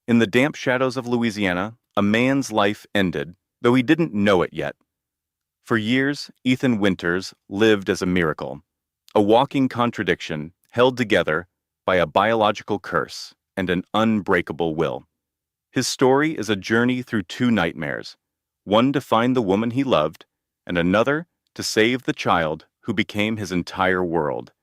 In the damp shadows of Louisiana, a man's life ended, though he didn't know it yet. For years, Ethan Winters lived as a miracle, a walking contradiction held together by a biological curse and an unbreakable will. His story is a journey through two nightmares, one to find the woman he loved, and another to save the child who became his entire world.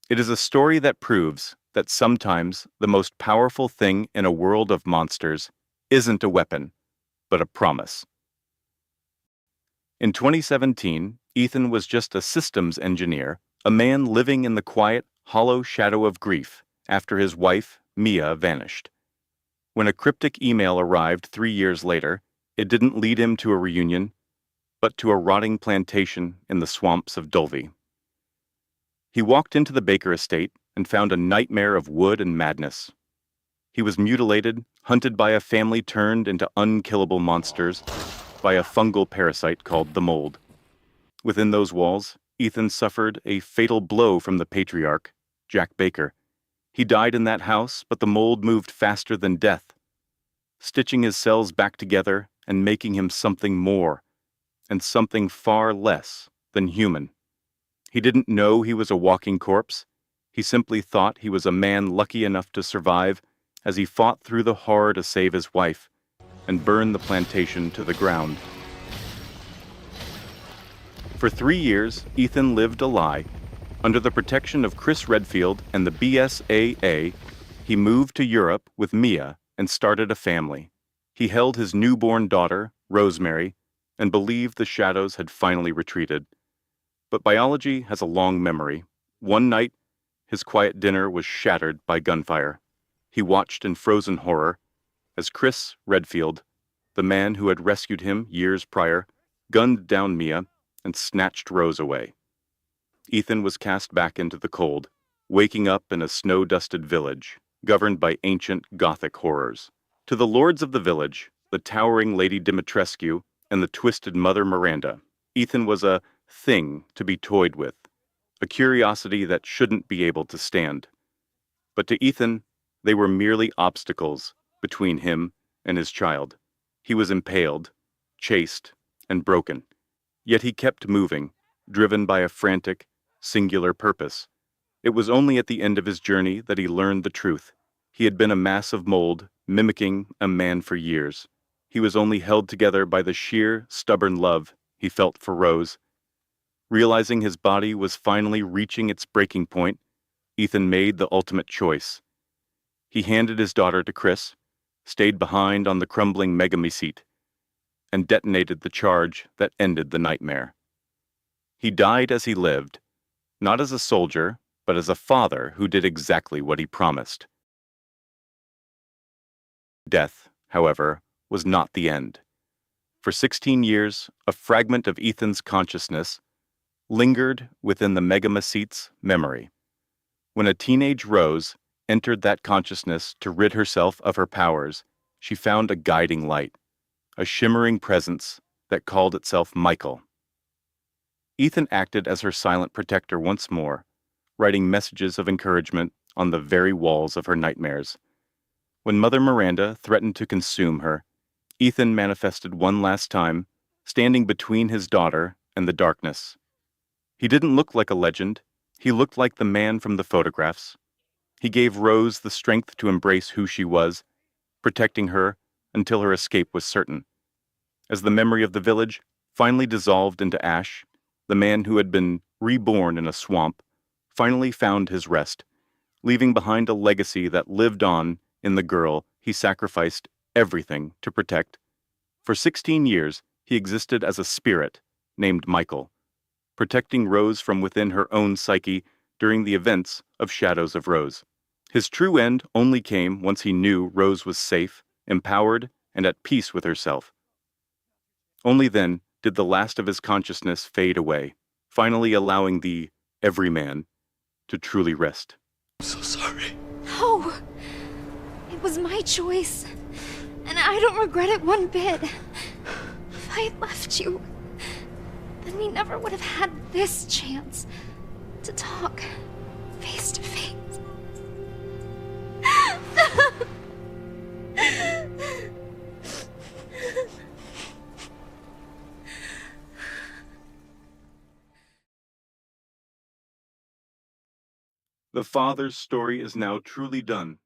It is a story that proves that sometimes the most powerful thing in a world of monsters isn't a weapon, but a promise. In 2017, Ethan was just a systems engineer, a man living in the quiet, hollow shadow of grief after his wife, Mia, vanished. When a cryptic email arrived 3 years later, it didn't lead him to a reunion, but to a rotting plantation in the swamps of Dulvey. He walked into the Baker estate and found a nightmare of wood and madness. He was mutilated, hunted by a family turned into unkillable monsters by a fungal parasite called the mold. Within those walls, Ethan suffered a fatal blow from the patriarch, Jack Baker. He died in that house, but the mold moved faster than death, stitching his cells back together and making him something more, and something far less than human. He didn't know he was a walking corpse. He simply thought he was a man lucky enough to survive as he fought through the horror to save his wife and burn the plantation to the ground. For 3 years, Ethan lived a lie. Under the protection of Chris Redfield and the BSAA, he moved to Europe with Mia and started a family. He held his newborn daughter, Rosemary, and believed the shadows had finally retreated. But biology has a long memory. One night, his quiet dinner was shattered by gunfire. He watched in frozen horror as Chris Redfield, the man who had rescued him years prior, gunned down Mia and snatched Rose away. Ethan was cast back into the cold, waking up in a snow-dusted village, governed by ancient Gothic horrors. To the lords of the village, the towering Lady Dimitrescu and the twisted Mother Miranda, Ethan was a thing to be toyed with, a curiosity that shouldn't be able to stand. But to Ethan, they were merely obstacles between him and his child. He was impaled, chased, and broken. Yet he kept moving, driven by a frantic, singular purpose. It was only at the end of his journey that he learned the truth. He had been a mass of mold, mimicking a man for years. He was only held together by the sheer, stubborn love he felt for Rose. Realizing his body was finally reaching its breaking point, Ethan made the ultimate choice. He handed his daughter to Chris, stayed behind on the crumbling megamycete, and detonated the charge that ended the nightmare. He died as he lived, not as a soldier, but as a father who did exactly what he promised. Death, however, was not the end. For 16 years, a fragment of Ethan's consciousness lingered within the megamycete's memory. When a teenage Rose entered that consciousness to rid herself of her powers, she found a guiding light, a shimmering presence that called itself Michael. Ethan acted as her silent protector once more, writing messages of encouragement on the very walls of her nightmares. When Mother Miranda threatened to consume her, Ethan manifested one last time, standing between his daughter and the darkness. He didn't look like a legend. He looked like the man from the photographs. He gave Rose the strength to embrace who she was, protecting her until her escape was certain. As the memory of the village finally dissolved into ash, the man who had been reborn in a swamp finally found his rest, leaving behind a legacy that lived on in the girl he sacrificed everything to protect. For 16 years, he existed as a spirit named Michael, protecting Rose from within her own psyche during the events of Shadows of Rose. His true end only came once he knew Rose was safe, empowered, and at peace with herself. Only then did the last of his consciousness fade away, finally allowing the everyman to truly rest. I'm so sorry. No, it was my choice, and I don't regret it one bit. If I had left you, then we never would have had this chance to talk face to face. The father's story is now truly done.